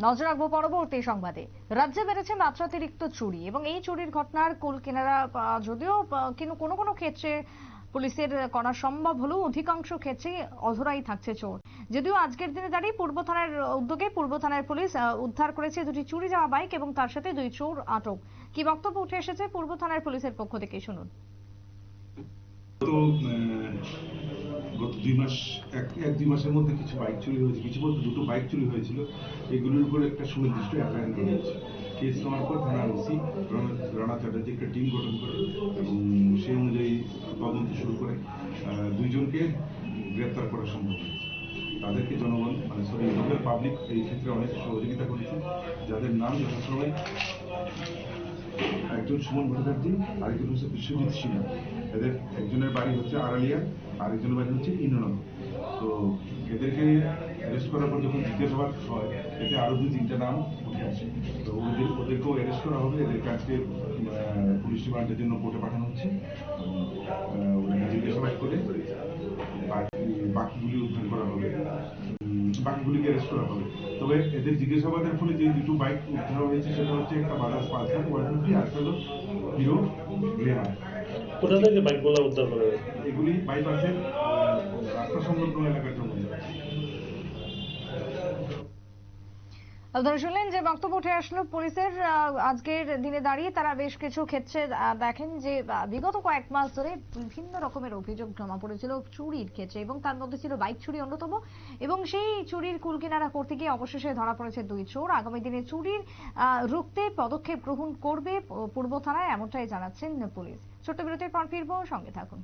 নজর রাখবো পরবর্তী সংবাদে। রাজ্যে বেড়েছে মাত্রাতিরিক্ত চুরি এবং এই চুরির ঘটনার কুল কিনারা যদিও কিন্তু কোনো কোনো ক্ষেত্রে পুলিশের করা সম্ভব হলেও অধিকাংশ ক্ষেত্রে অধরাই থাকছে চোর। যদিও আজকের দিনে দাঁড়িয়ে পূর্ব থানার উদ্যোগে পূর্ব থানার পুলিশ উদ্ধার করেছে দুটি চুরি যাওয়া বাইক এবং তার সাথে দুই চোর আটক। কি বক্তব্য উঠে এসেছে পূর্ব থানার পুলিশের পক্ষ থেকে শুনুন। গত 2 মাসের মধ্যে কিছু বাইক চুরি হয়েছে, কিছু বলতে দুটো বাইক চুরি হয়েছিল। এগুলোর উপর একটা সুনির্দিষ্ট এফআইআর করা হয়েছে। কেস নেওয়ার পর থানার ওসি রানা চ্যাটার্জি একটা টিম গঠন করে এবং সেই অনুযায়ী তদন্ত শুরু করে দুইজনকে গ্রেপ্তার করা সম্ভব হয়েছে। তাদেরকে জনগণ লোকাল পাবলিক এই ক্ষেত্রে অনেক সহযোগিতা করেছে, যাদের নাম যথাসময় একজন সুমন ভট্টাচার্য, আরেকজন হচ্ছে বিশ্বজিৎ সিংহ। এদের একজনের বাড়ি হচ্ছে আড়ালিয়া, আরেকজনের বাড়ি হচ্ছে ইন্দ্রনগর। তো এদেরকে অ্যারেস্ট করার পর যখন জিজ্ঞাসাবাদ হয়, এতে আরো 2-3টা নাম উঠে আসে। তো ওদেরকেও অ্যারেস্ট করা হবে। এদেরকে আজকে পুলিশ রিমান্ডের জন্য কোর্টে পাঠানো হচ্ছে। জিজ্ঞাসাবাদ করে বাকিগুলি উদ্ধার করা হবে, বাকিগুলিকে অ্যারেস্ট করা হবে। তবে এদের জিজ্ঞাসাবাদের ফলে যে দুটো বাইক উদ্ধার হয়েছে সেটা হচ্ছে একটা বাজাজ পালসার 150 আর একটা হলো হিরো গ্ল্যামার। কোথা থেকে বাইকগুলো উদ্ধার করা হয়েছে? এগুলি বাইপাসের রাস্তা সংলগ্ন এলাকার জন্য। আপনারা শুনলেন যে বক্তব্য উঠে আসলো পুলিশের। আজকের দিনে দাঁড়িয়ে তারা বেশ কিছু ক্ষেত্রে দেখেন যে বিগত কয়েক মাস ধরে বিভিন্ন রকমের অভিযোগ জমা পড়েছিল চুরির ক্ষেত্রে এবং তার মধ্যে ছিল বাইক চুরি অন্যতম। এবং সেই চুরির কুলকিনারা করতে গিয়ে অবশেষে ধরা পড়েছে দুই চোর। আগামী দিনে চুরির রুখতে পদক্ষেপ গ্রহণ করবে পূর্ব থানায়, এমনটাই জানাচ্ছেন পুলিশ। ছোট্ট বিরতির পর ফিরবো, সঙ্গে থাকুন।